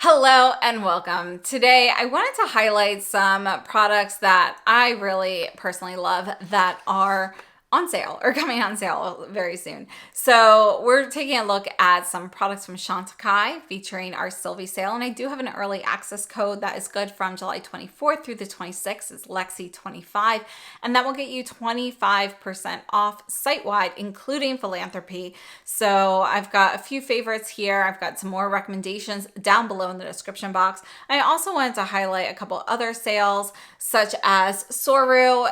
Hello and welcome. Today I wanted to highlight some products that I really personally love that are on sale or coming on sale very soon. So we're taking a look at some products from Chantecaille featuring our Sylvie sale, and I do have an early access code that is good from July 24th through the 26th. It's Lexi25, and that will get you 25% off site-wide, including philanthropy. So I've got a few favorites here. I've got some more recommendations down below in the description box. I also wanted to highlight a couple other sales, such as Soru.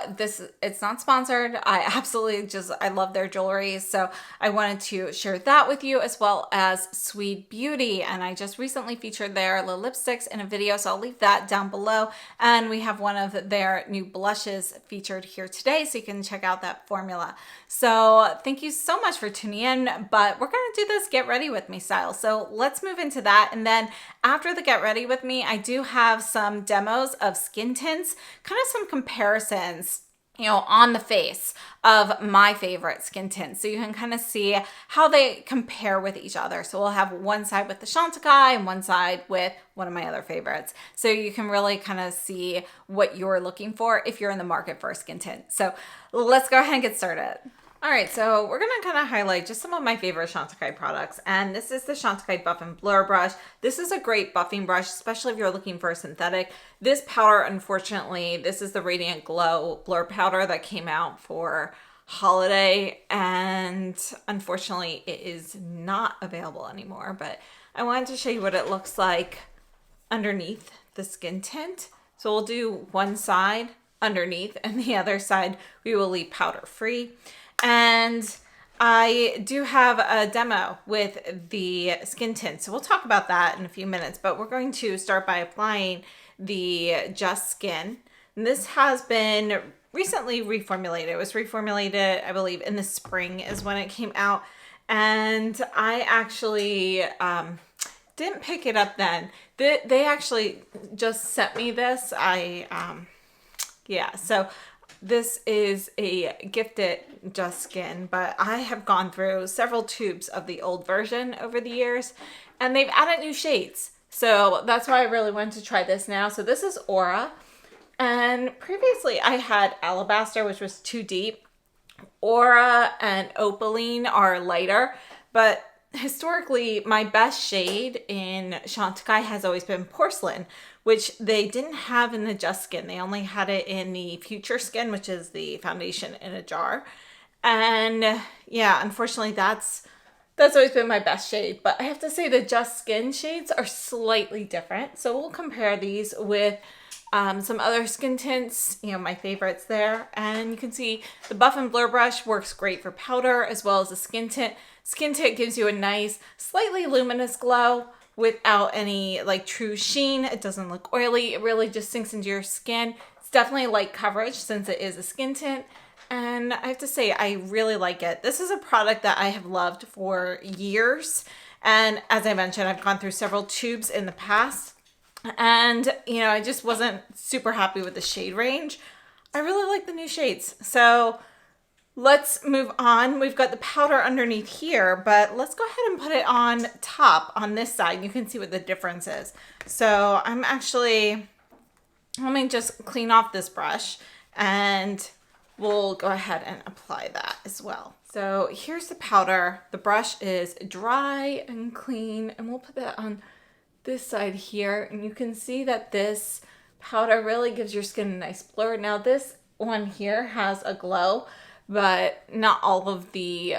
It's not sponsored. I love their jewelry, so I wanted to share that with you, as well as Sweed Beauty, and I just recently featured their little lipsticks in a video, so I'll leave that down below. And we have one of their new blushes featured here today, so you can check out that formula. So thank you so much for tuning in, but we're gonna do this get ready with me style. So let's move into that, and then after the get ready with me, I do have some demos of skin tints, kind of some comparisons, on the face of my favorite skin tints. So you can kind of see how they compare with each other. So we'll have one side with the Chantecaille and one side with one of my other favorites. So you can really kind of see what you're looking for if you're in the market for a skin tint. So let's go ahead and get started. All right, so we're gonna kind of highlight just some of my favorite Chantecaille products. And this is the Chantecaille Buff and Blur brush. This is a great buffing brush, especially if you're looking for a synthetic. This powder, unfortunately, this is the Radiant Glow Blur powder that came out for holiday. And unfortunately, it is not available anymore. But I wanted to show you what it looks like underneath the skin tint. So we'll do one side underneath, and the other side we will leave powder free. And I do have a demo with the skin tint, so we'll talk about that in a few minutes, but we're going to start by applying the Just Skin. And this has been recently reformulated. It was reformulated, I believe, in the spring is when it came out, and I actually didn't pick it up then. They actually just sent me this. So this is a gifted Just Skin, but I have gone through several tubes of the old version over the years, and they've added new shades. So that's why I really wanted to try this now. So this is Aura, and previously I had Alabaster, which was too deep. Aura and Opaline are lighter, but historically my best shade in Chantecaille has always been Porcelain, which they didn't have in the Just Skin. They only had it in the Future Skin, which is the foundation in a jar. And yeah, unfortunately that's always been my best shade. But I have to say the Just Skin shades are slightly different. So we'll compare these with some other skin tints, my favorites there. And you can see the Buff and Blur brush works great for powder as well as the skin tint. Skin tint gives you a nice, slightly luminous glow without any true sheen. It doesn't look oily. It really just sinks into your skin. It's definitely light coverage since it is a skin tint. And I have to say, I really like it. This is a product that I have loved for years. And as I mentioned, I've gone through several tubes in the past. And, I just wasn't super happy with the shade range. I really like the new shades. So let's move on. We've got the powder underneath here, but let's go ahead and put it on top on this side. You can see what the difference is. So let me just clean off this brush and we'll go ahead and apply that as well. So here's the powder. The brush is dry and clean, and we'll put that on this side here, and you can see that this powder really gives your skin a nice blur. Now this one here has a glow, but not all of the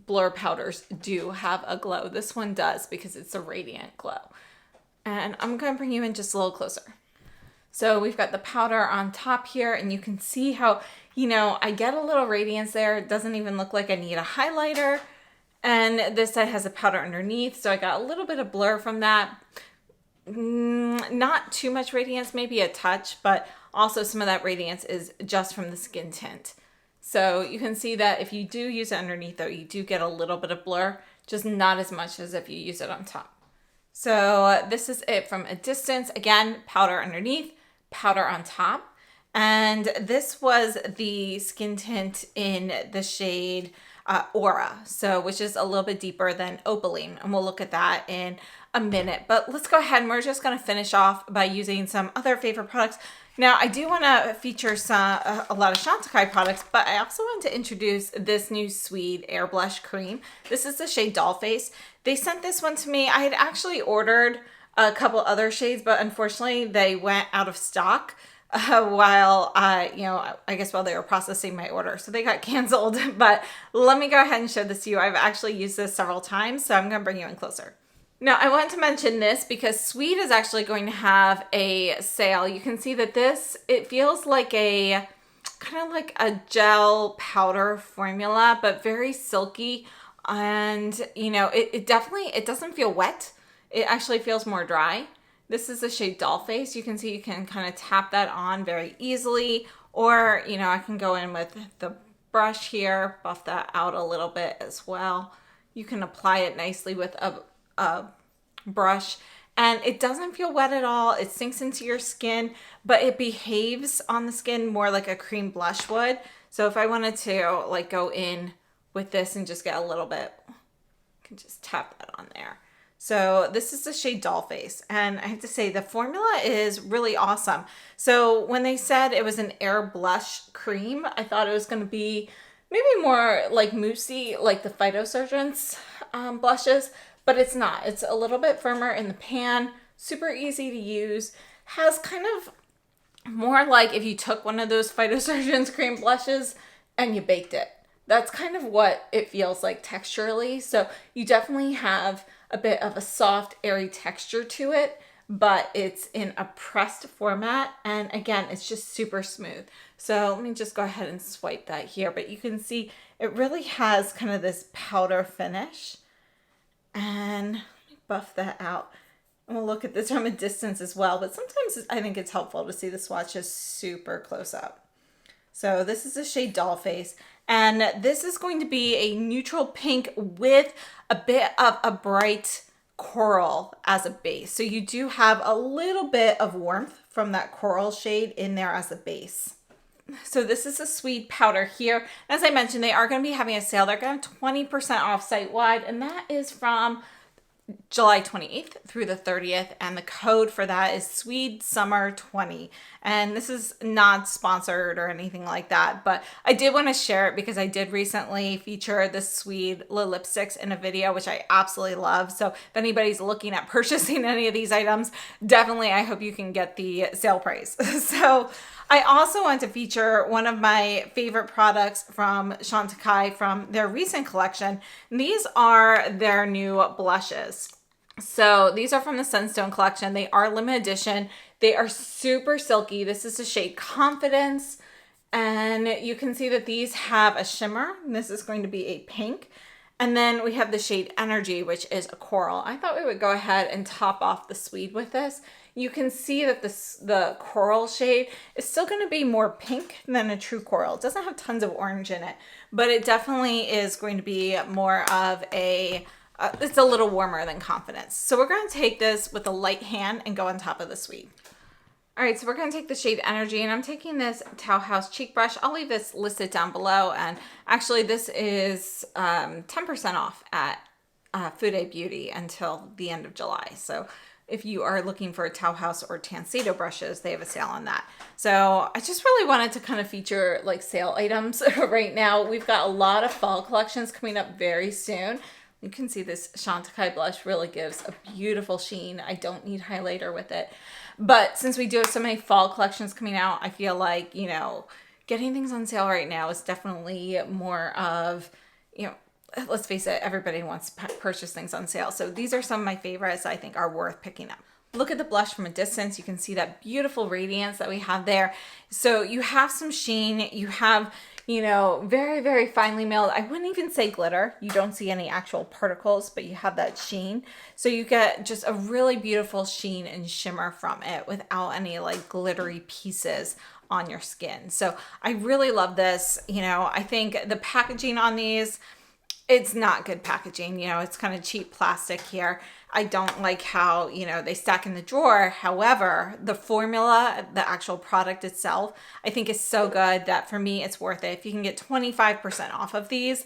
blur powders do have a glow. This one does because it's a radiant glow. And I'm going to bring you in just a little closer. So we've got the powder on top here, and you can see how, I get a little radiance there. It doesn't even look like I need a highlighter. And this side has a powder underneath, so I got a little bit of blur from that. Not too much radiance, maybe a touch, but also some of that radiance is just from the skin tint. So you can see that if you do use it underneath, though, you do get a little bit of blur, just not as much as if you use it on top. So this is it from a distance. Again, powder underneath, powder on top. And this was the skin tint in the shade Aura, which is a little bit deeper than Opaline, and we'll look at that in a minute, but let's go ahead and we're just going to finish off by using some other favorite products. Now, I do want to feature a lot of Chantecaille products, but I also want to introduce this new Sweed Air Blush Cream. This is the shade Dollface. They sent this one to me. I had actually ordered a couple other shades, but unfortunately they went out of stock while I guess while they were processing my order. So they got canceled, but let me go ahead and show this to you. I've actually used this several times, so I'm going to bring you in closer. Now, I want to mention this because Sweed is actually going to have a sale. You can see that it feels like a kind of like a gel powder formula, but very silky. And, you know, it doesn't feel wet. It actually feels more dry. This is the shade Dollface. You can see you can kind of tap that on very easily. Or, you know, I can go in with the brush here, buff that out a little bit as well. You can apply it nicely with a brush, and it doesn't feel wet at all. It sinks into your skin, but it behaves on the skin more like a cream blush would. So if I wanted to like go in with this and just get a little bit, I can just tap that on there. So this is the shade Dollface, and I have to say the formula is really awesome. So when they said it was an air blush cream, I thought it was going to be maybe more like moussey, like the Phytosurgence blushes, but it's not. It's a little bit firmer in the pan, super easy to use, has kind of more like if you took one of those Phytosurgence cream blushes and you baked it. That's kind of what it feels like texturally. So you definitely have a bit of a soft, airy texture to it, but it's in a pressed format. And again, it's just super smooth. So let me just go ahead and swipe that here, but you can see it really has kind of this powder finish. And let me buff that out. And we'll look at this from a distance as well, but sometimes I think it's helpful to see the swatches super close up. So this is the shade Dollface, and this is going to be a neutral pink with a bit of a bright coral as a base. So you do have a little bit of warmth from that coral shade in there as a base. So this is a Sweed powder here. As I mentioned, they are going to be having a sale. They're going to have 20% off site-wide, and that is from July 28th through the 30th, and the code for that is Sweed Summer 20. And this is not sponsored or anything like that, but I did want to share it because I did recently feature the Sweed lipsticks in a video, which I absolutely love. So if anybody's looking at purchasing any of these items, definitely I hope you can get the sale price. So I also want to feature one of my favorite products from Chantecaille from their recent collection. These are their new blushes. So these are from the Sunstone collection. They are limited edition. They are super silky. This is the shade Confidence. And you can see that these have a shimmer. This is going to be a pink. And then we have the shade Energy, which is a coral. I thought we would go ahead and top off the Sweed with this. You can see that the coral shade is still going to be more pink than a true coral. It doesn't have tons of orange in it, but it definitely is going to be more of a, it's a little warmer than Confidence. So we're going to take this with a light hand and go on top of the Sweed. All right, so we're going to take the shade Energy, and I'm taking this Towel House cheek brush. I'll leave this listed down below, and actually this is 10% off at Food Beauty until the end of July. So if you are looking for Towel House or Chantecaille brushes, they have a sale on that. So I just really wanted to kind of feature like sale items right now. We've got a lot of fall collections coming up very soon. You can see this Chantecaille blush really gives a beautiful sheen. I don't need highlighter with it. But since we do have so many fall collections coming out, I feel like, you know, getting things on sale right now is definitely more of, you know, let's face it, everybody wants to purchase things on sale. So these are some of my favorites I think are worth picking up. Look at the blush from a distance. You can see that beautiful radiance that we have there. So you have some sheen. You have, you know, very, very finely milled. I wouldn't even say glitter. You don't see any actual particles, but you have that sheen. So you get just a really beautiful sheen and shimmer from it without any like glittery pieces on your skin. So I really love this. You know, I think the packaging on these it's not good packaging. You know, it's kind of cheap plastic here. I don't like how, you know, they stack in the drawer. However, the formula, the actual product itself, I think is so good that for me, it's worth it. If you can get 25% off of these,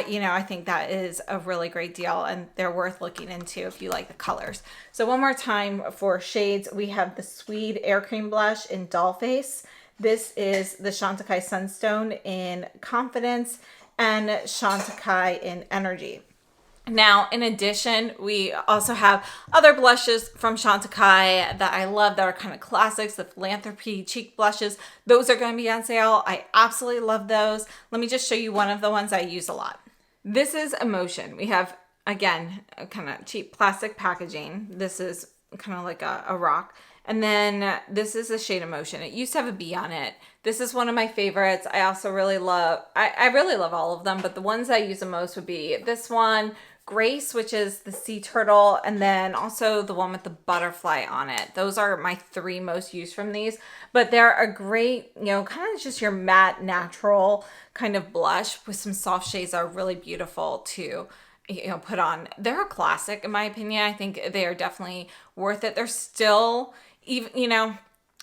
you know, I think that is a really great deal, and they're worth looking into if you like the colors. So one more time for shades, we have the Sweed Air Cream Blush in Doll Face. This is the Chantecaille Sunstone in Confidence and Chantecaille in Energy. Now, in addition, we also have other blushes from Chantecaille that I love that are kind of classics, the Philanthropy Cheek Blushes. Those are going to be on sale. I absolutely love those. Let me just show you one of the ones I use a lot. This is Emotion. We have, again, a kind of cheap plastic packaging. This is kind of like a rock. And then this is a shade Emotion. It used to have a bee on it. This is one of my favorites. I also really love, I really love all of them, but the ones I use the most would be this one, Grace, which is the sea turtle, and then also the one with the butterfly on it. Those are my three most used from these, but they're a great, you know, kind of just your matte natural kind of blush with some soft shades that are really beautiful to, you know, put on. They're a classic in my opinion. I think they are definitely worth it. They're still, even, you know,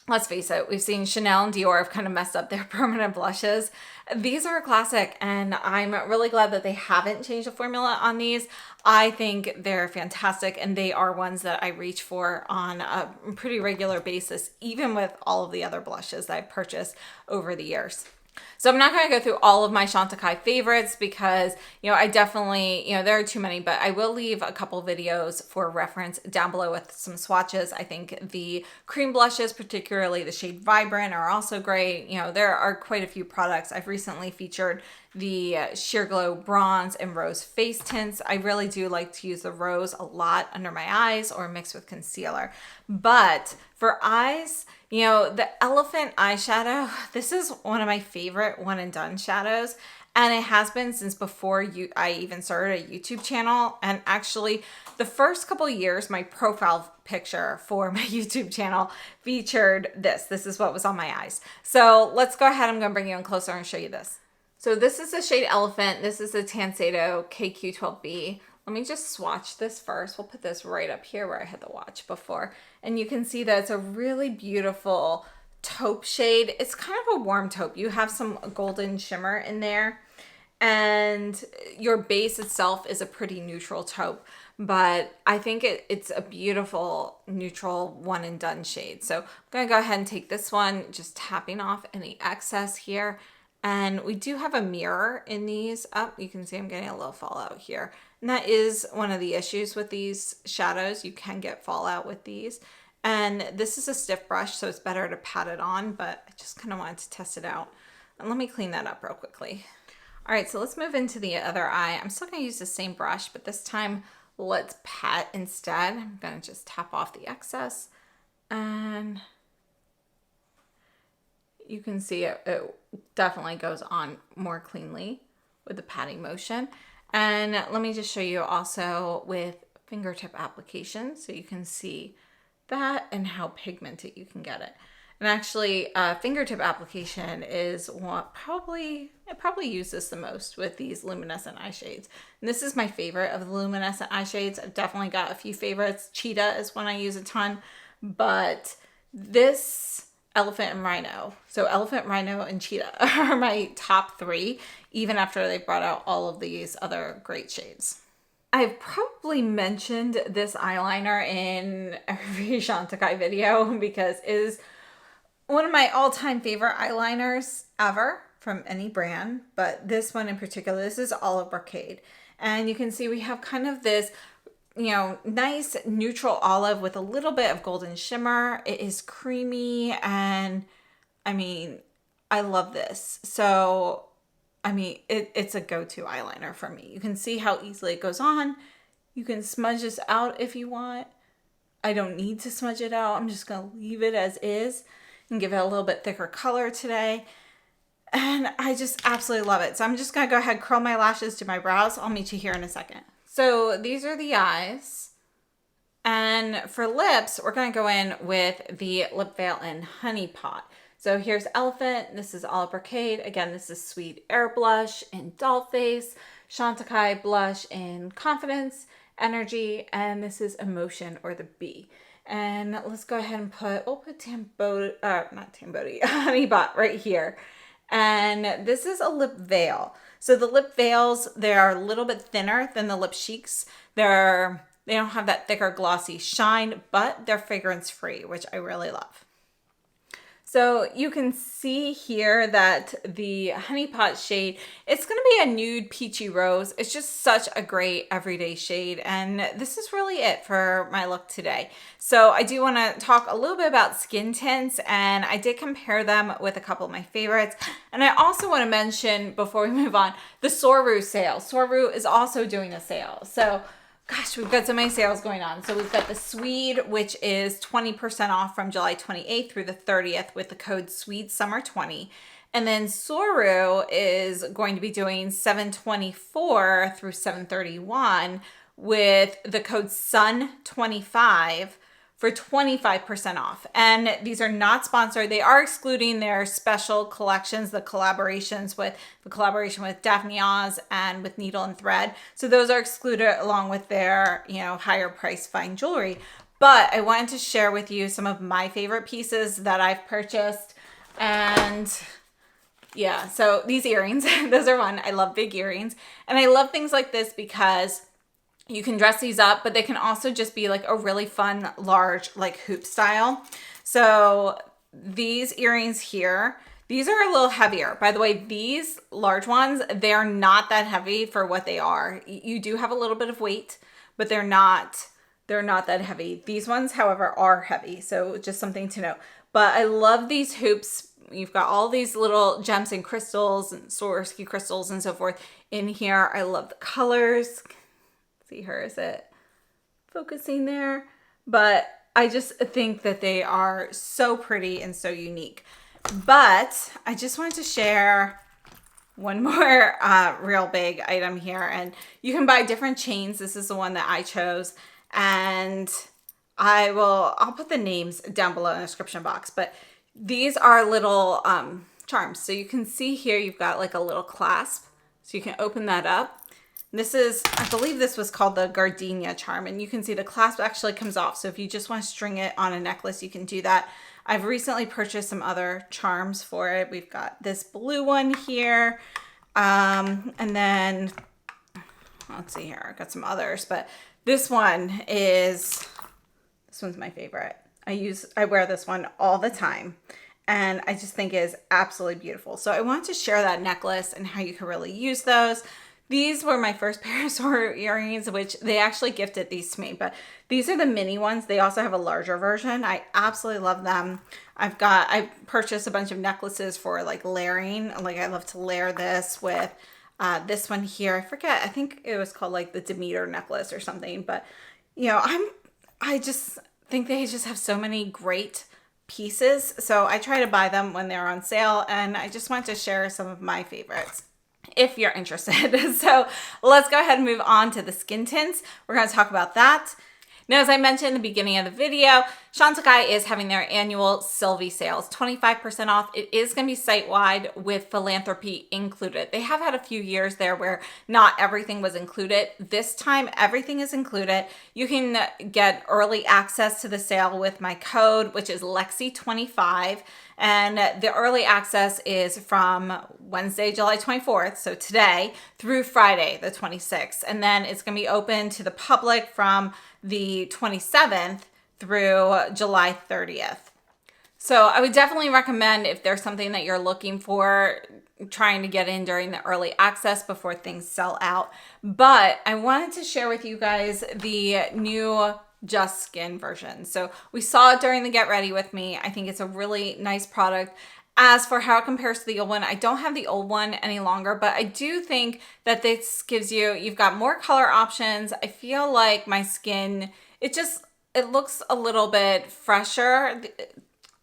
let's face it, we've seen Chanel and Dior have kind of messed up their permanent blushes. These are a classic, and I'm really glad that they haven't changed the formula on these. I think they're fantastic, and they are ones that I reach for on a pretty regular basis, even with all of the other blushes that I've purchased over the years. So I'm not going to go through all of my Chantecaille favorites because, you know, I definitely, you know, there are too many, but I will leave a couple videos for reference down below with some swatches. I think the cream blushes, particularly the shade Vibrant, are also great. You know, there are quite a few products. I've recently featured the Sheer Glow Bronze and Rose face tints. I really do like to use the rose a lot under my eyes or mixed with concealer. But for eyes, you know, the Elephant eyeshadow, this is one of my favorite one and done shadows. And it has been since before I even started a YouTube channel. And actually the first couple years, my profile picture for my YouTube channel featured this. This is what was on my eyes. So let's go ahead. I'm going to bring you in closer and show you this. So this is the shade Elephant. This is the Tancedo KQ12B. Let me just swatch this first. We'll put this right up here where I had the watch before. And you can see that it's a really beautiful taupe shade. It's kind of a warm taupe. You have some golden shimmer in there. And your base itself is a pretty neutral taupe. But I think it's a beautiful neutral one and done shade. So I'm going to go ahead and take this one, just tapping off any excess here. And we do have a mirror in these. Oh, you can see I'm getting a little fallout here. And that is one of the issues with these shadows. You can get fallout with these. And this is a stiff brush, so it's better to pat it on, but I just kind of wanted to test it out. And let me clean that up real quickly. All right, so let's move into the other eye. I'm still gonna use the same brush, but this time let's pat instead. I'm gonna just tap off the excess. And you can see it definitely goes on more cleanly with the patting motion. And let me just show you also with fingertip application so you can see that and how pigmented you can get it. And actually fingertip application is what I probably use this the most with these luminescent eye shades. And this is my favorite of the luminescent eye shades. I've definitely got a few favorites. Cheetah is one I use a ton, but this Elephant and Rhino. So Elephant, Rhino, and Cheetah are my top three, even after they brought out all of these other great shades. I've probably mentioned this eyeliner in every Chantecaille video because it is one of my all-time favorite eyeliners ever from any brand, but this one in particular, this is Olive Brocade. And you can see we have kind of this, you know, nice neutral olive with a little bit of golden shimmer. It is creamy, and I mean, I love this. So, I mean, it's a go-to eyeliner for me. You can see how easily it goes on. You can smudge this out if you want. I don't need to smudge it out. I'm just gonna leave it as is and give it a little bit thicker color today. And I just absolutely love it. So I'm just gonna go ahead, curl my lashes, do my brows. I'll meet you here in a second. So these are the eyes. And for lips, we're gonna go in with the Lip Veil in Honey Pot. So here's Elephant, this is Olive Brocade. Again, this is Sweet Air Blush in Doll Face. Chantecaille Blush in Confidence, Energy, and this is Emotion, or the B. And let's go ahead and we'll put not Tambodi, Honeybot right here. And this is a lip veil. So the lip veils, they are a little bit thinner than the lip cheeks. They don't have that thicker glossy shine, but they're fragrance free, which I really love. So you can see here that the Honey Pot shade, it's going to be a nude peachy rose. It's just such a great everyday shade. And this is really it for my look today. So I do want to talk a little bit about skin tints, and I did compare them with a couple of my favorites. And I also want to mention, before we move on, the Soru sale. Soru is also doing a sale. So gosh, we've got so many sales going on. So we've got the Sweed, which is 20% off from July 28th through the 30th with the code SWEEDSUMMER20. And then Soru is going to be doing 7/24 through 7/31 with the code SUN25 for 25% off. And these are not sponsored. They are excluding their special collections, the collaboration with Daphne Oz and with Needle and Thread. So those are excluded along with their, higher price fine jewelry. But I wanted to share with you some of my favorite pieces that I've purchased. And yeah, so these earrings, those are one. I love big earrings. And I love things like this because you can dress these up, but they can also just be like a really fun, large, like hoop style. So these earrings here, these are a little heavier. By the way, these large ones, they're not that heavy for what they are. You do have a little bit of weight, but they're not that heavy. These ones, however, are heavy. So just something to know. But I love these hoops. You've got all these little gems and crystals and Swarovski crystals and so forth in here. I love the colors. See her, is it focusing there? But I just think that they are so pretty and so unique. But I just wanted to share one more real big item here, and you can buy different chains. This is the one that I chose, and I'll put the names down below in the description box. But these are little charms. So you can see here you've got like a little clasp, so you can open that up. This is, I believe this was called the Gardenia charm, and you can see the clasp actually comes off. So if you just want to string it on a necklace, you can do that. I've recently purchased some other charms for it. We've got this blue one here. And then, let's see here, I've got some others, but this one's my favorite. I wear this one all the time, and I just think it is absolutely beautiful. So I wanted to share that necklace and how you can really use those. These were my first pair of Soru earrings, which they actually gifted these to me, but these are the mini ones. They also have a larger version. I absolutely love them. I purchased a bunch of necklaces for like layering. Like I love to layer this with this one here. I forget, I think it was called like the Demeter necklace or something, but I just think they just have so many great pieces. So I try to buy them when they're on sale, and I just want to share some of my favorites if you're interested. So let's go ahead and move on to the skin tints. We're going to talk about that. Now, as I mentioned in the beginning of the video, Chantecaille is having their annual Sylvie sales, 25% off. It is going to be site-wide with philanthropy included. They have had a few years there where not everything was included. This time, everything is included. You can get early access to the sale with my code, which is Lexi25. And the early access is from Wednesday, July 24th, so today, through Friday, the 26th. And then it's going to be open to the public from the 27th through July 30th. So I would definitely recommend, if there's something that you're looking for, trying to get in during the early access before things sell out. But I wanted to share with you guys the new Just Skin version. So we saw it during the Get Ready With Me. I think it's a really nice product. As for how it compares to the old one, I don't have the old one any longer, but I do think that this gives you've got more color options. I feel like my skin, it looks a little bit fresher.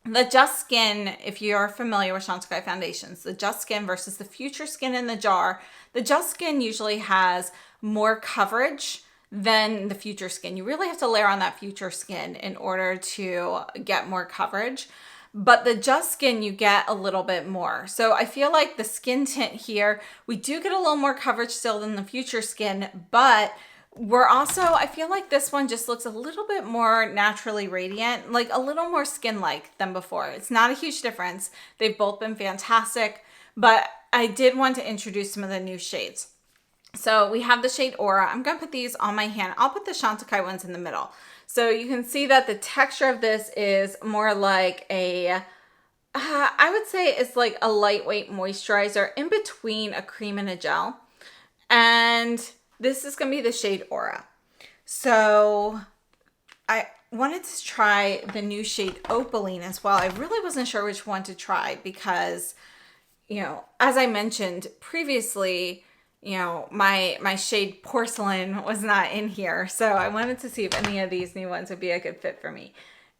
The Just Skin, if you're familiar with Chantecaille foundations, the Just Skin versus the Future Skin in the jar, the Just Skin usually has more coverage than the Future Skin. You really have to layer on that Future Skin in order to get more coverage. but the Just Skin, you get a little bit more. So I feel like the skin tint here, we do get a little more coverage still than the Future Skin, but we're also, I feel like this one just looks a little bit more naturally radiant, like a little more skin-like than before. It's not a huge difference. They've both been fantastic, but I did want to introduce some of the new shades. So we have the shade Aura. I'm going to put these on my hand. I'll put the Chantecaille ones in the middle. So you can see that the texture of this is more like a, I would say it's like a lightweight moisturizer in between a cream and a gel. And this is going to be the shade Aura. So I wanted to try the new shade Opaline as well. I really wasn't sure which one to try because, you know, as I mentioned previously, you know, my shade Porcelain was not in here. So I wanted to see if any of these new ones would be a good fit for me.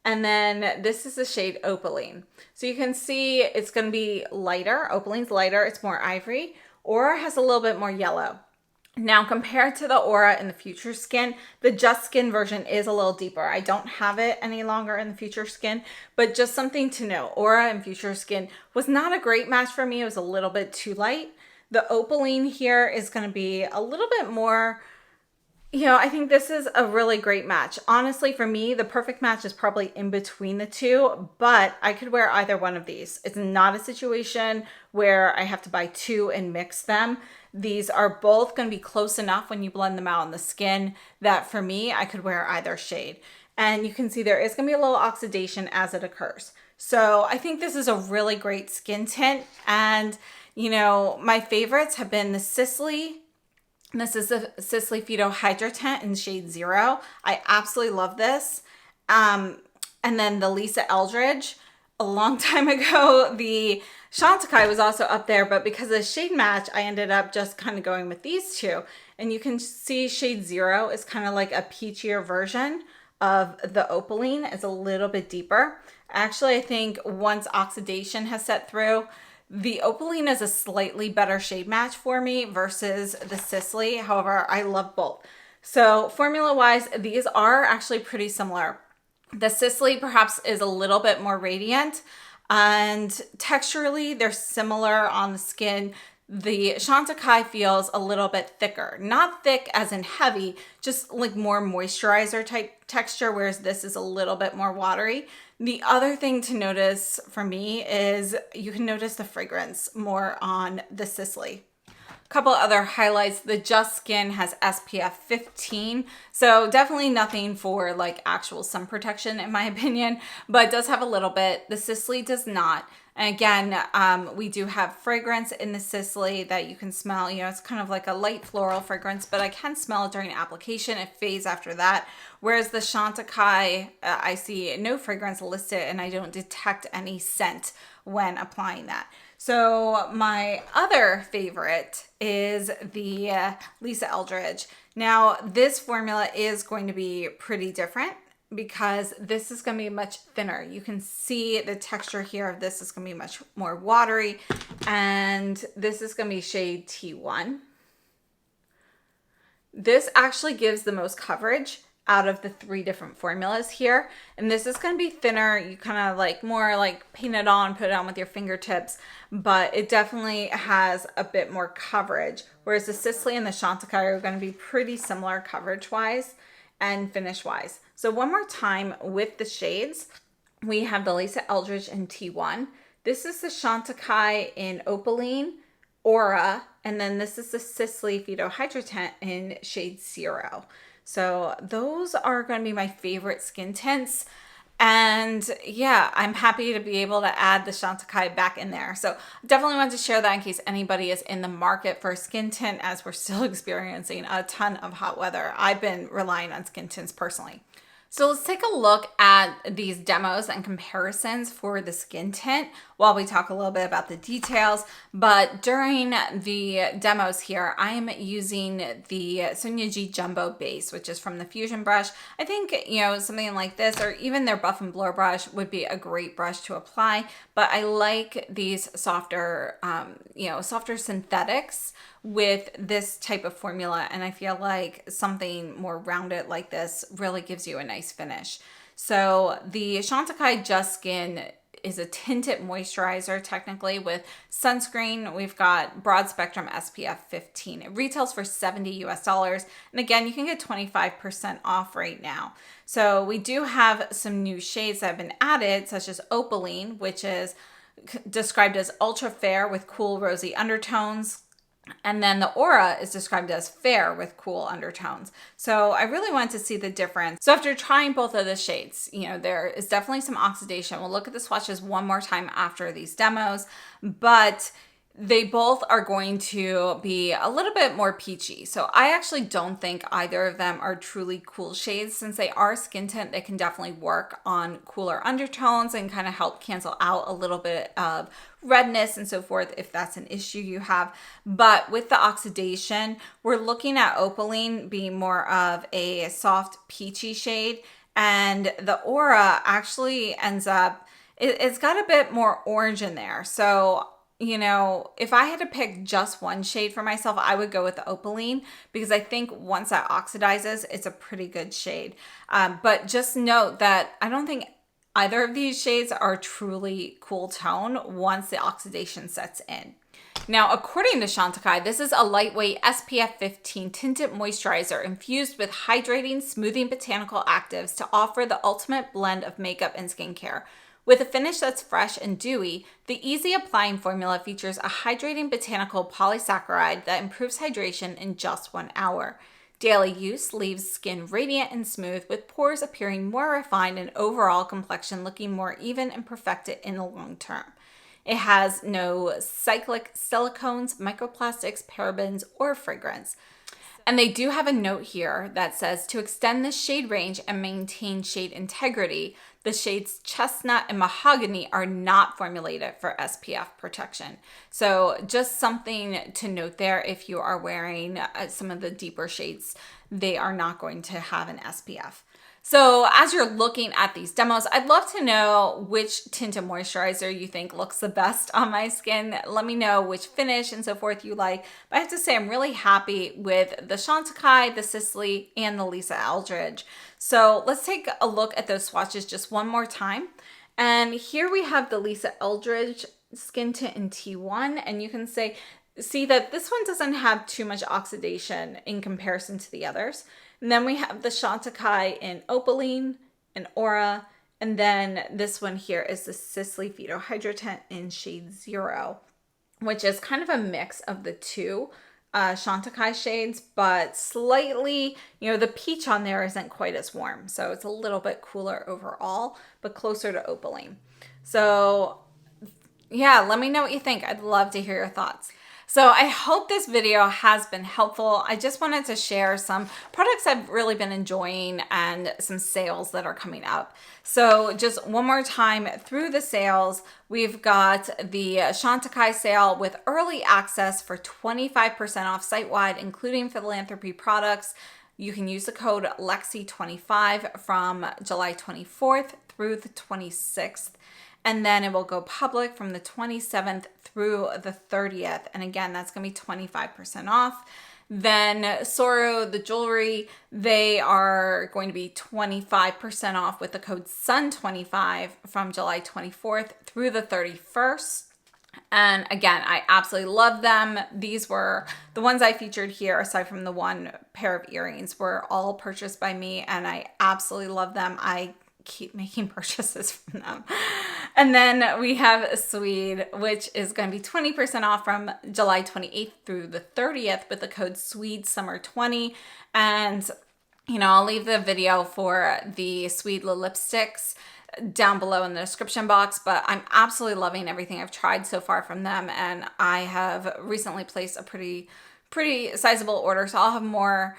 And then this is the shade Opaline. So you can see it's going to be lighter. Opaline's lighter. It's more ivory. Aura has a little bit more yellow. Now, compared to the Aura in the Future Skin, the Just Skin version is a little deeper. I don't have it any longer in the Future Skin, but just something to know. Aura and Future Skin was not a great match for me. It was a little bit too light. The Opaline here is going to be a little bit more, you know, I think this is a really great match. Honestly, for me, the perfect match is probably in between the two, but I could wear either one of these. It's not a situation where I have to buy two and mix them. These are both going to be close enough when you blend them out on the skin that for me, I could wear either shade. And you can see there is going to be a little oxidation as it occurs. So I think this is a really great skin tint. And, you know, my favorites have been the Sicily. This is the Sicily Phyto Hydra Tint in shade 0. I absolutely love this. And then the Lisa Eldridge. A long time ago, the Chantecaille was also up there, but because of the shade match, I ended up just kind of going with these two. And you can see shade 0 is kind of like a peachier version of the Opaline. It's a little bit deeper. Actually, I think once oxidation has set through, the Opaline is a slightly better shade match for me versus the Sicily. However, I love both. So formula-wise, these are actually pretty similar. The Sicily perhaps is a little bit more radiant, and texturally they're similar on the skin. The Chantecaille feels a little bit thicker, not thick as in heavy, just like more moisturizer type texture, whereas this is a little bit more watery. The other thing to notice for me is you can notice the fragrance more on the Sicily. Couple other highlights. The Just Skin has SPF 15, so definitely nothing for like actual sun protection in my opinion, but it does have a little bit. The Sicily does not. And again, we do have fragrance in the Sicily that you can smell. You know, it's kind of like a light floral fragrance, but I can smell it during application. It fades after that. Whereas the Chantecaille, I see no fragrance listed and I don't detect any scent when applying that. So my other favorite is the Lisa Eldridge. Now this formula is going to be pretty different because this is going to be much thinner. You can see the texture here of this is going to be much more watery, and this is going to be shade T1. This actually gives the most coverage out of the 3 different formulas here. And this is going to be thinner. You kind of like more like paint it on, put it on with your fingertips, but it definitely has a bit more coverage. Whereas the Sicily and the Chantecaille are going to be pretty similar coverage wise and finish wise. So one more time with the shades, we have the Lisa Eldridge in T1. This is the Chantecaille in Opaline, Aura, and then this is the Sicily Phyto Hydra Tint in shade 0. So those are going to be my favorite skin tints. And yeah, I'm happy to be able to add the Chantecaille back in there. So definitely want to share that in case anybody is in the market for a skin tint, as we're still experiencing a ton of hot weather. I've been relying on skin tints personally. So let's take a look at these demos and comparisons for the skin tint while we talk a little bit about the details. But during the demos here, I am using the Sonia G Jumbo base, which is from the Fusion brush. I think, you know, something like this or even their Buff and Blur brush would be a great brush to apply. But I like these softer, softer synthetics with this type of formula, and I feel like something more rounded like this really gives you a nice finish. So the Chantecaille Just Skin is a tinted moisturizer, technically, with sunscreen. We've got broad spectrum SPF 15. It retails for $70 US. And again, you can get 25% off right now. So we do have some new shades that have been added, such as Opaline, which is described as ultra fair with cool rosy undertones. And then the Aura is described as fair with cool undertones. So I really wanted to see the difference. So after trying both of the shades, you know, there is definitely some oxidation. We'll look at the swatches one more time after these demos, but they both are going to be a little bit more peachy. So I actually don't think either of them are truly cool shades. Since they are skin tint, they can definitely work on cooler undertones and kind of help cancel out a little bit of redness and so forth if that's an issue you have. But with the oxidation, we're looking at Opaline being more of a soft peachy shade, and the Aura actually ends up, it's got a bit more orange in there. So you know, if I had to pick just one shade for myself, I would go with the Opaline, because I think once that oxidizes, it's a pretty good shade. But just note that I don't think either of these shades are truly cool tone once the oxidation sets in. Now, according to Chantecaille, this is a lightweight SPF 15 tinted moisturizer infused with hydrating, smoothing botanical actives to offer the ultimate blend of makeup and skincare. With a finish that's fresh and dewy, the easy applying formula features a hydrating botanical polysaccharide that improves hydration in just 1 hour. Daily use leaves skin radiant and smooth, with pores appearing more refined and overall complexion looking more even and perfected in the long term. It has no cyclic silicones, microplastics, parabens, or fragrance. And they do have a note here that says, to extend the shade range and maintain shade integrity, the shades Chestnut and Mahogany are not formulated for SPF protection. So just something to note there, if you are wearing some of the deeper shades, they are not going to have an SPF. So as you're looking at these demos, I'd love to know which tinted moisturizer you think looks the best on my skin. Let me know which finish and so forth you like. But I have to say, I'm really happy with the Chantecaille, the Sisley, and the Lisa Eldridge. So let's take a look at those swatches just one more time. And here we have the Lisa Eldridge Skin Tint in T1, and you can see that this one doesn't have too much oxidation in comparison to the others. And then we have the Chantecaille in Opaline and Aura. And then this one here is the Sisley Phyto Hydro Tint in shade 0, which is kind of a mix of the two Chantecaille shades, but slightly, you know, the peach on there isn't quite as warm. So it's a little bit cooler overall, but closer to Opaline. So yeah, let me know what you think. I'd love to hear your thoughts. So I hope this video has been helpful. I just wanted to share some products I've really been enjoying and some sales that are coming up. So just one more time, through the sales, we've got the Chantecaille sale with early access for 25% off site-wide, including philanthropy products. You can use the code LEXI25 from July 24th through the 26th. And then it will go public from the 27th through the 30th. And again, that's going to be 25% off. Then Soru, the jewelry, they are going to be 25% off with the code SUN25 from July 24th through the 31st. And again, I absolutely love them. These were the ones I featured here, aside from the one pair of earrings, were all purchased by me, and I absolutely love them. I keep making purchases from them. And then we have Sweed, which is going to be 20% off from July 28th through the 30th with the code SWEED-SUMMER20. And, you know, I'll leave the video for the Sweed lipsticks down below in the description box, but I'm absolutely loving everything I've tried so far from them. And I have recently placed a pretty sizable order, so I'll have more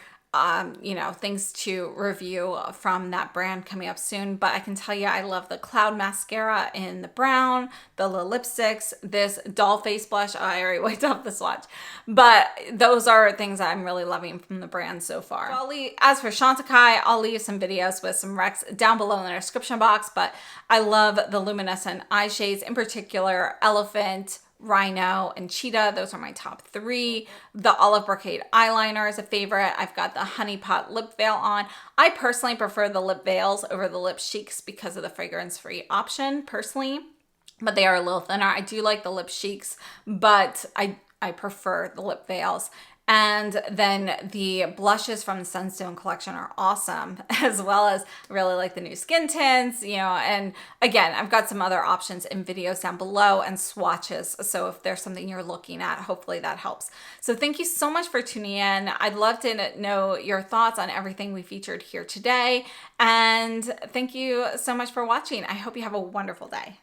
you know, things to review from that brand coming up soon. But I can tell you, I love the Cloud Mascara in the brown, the lipsticks, this doll face blush. I already wiped off the swatch, but those are things that I'm really loving from the brand so far. As for Chantecaille, I'll leave some videos with some recs down below in the description box, but I love the luminescent eye shades, in particular Elephant, Rhino, and Cheetah. Those are my top 3. The Olive Brocade eyeliner is a favorite. I've got the Honey Pot lip veil on. I personally prefer the lip veils over the lip cheeks because of the fragrance-free option, personally. but they are a little thinner. I do like the lip cheeks, but I prefer the lip veils. And then the blushes from the Sunstone collection are awesome, as well as I really like the new skin tints, you know, and again, I've got some other options in videos down below and swatches. So if there's something you're looking at, hopefully that helps. So thank you so much for tuning in. I'd love to know your thoughts on everything we featured here today. And thank you so much for watching. I hope you have a wonderful day.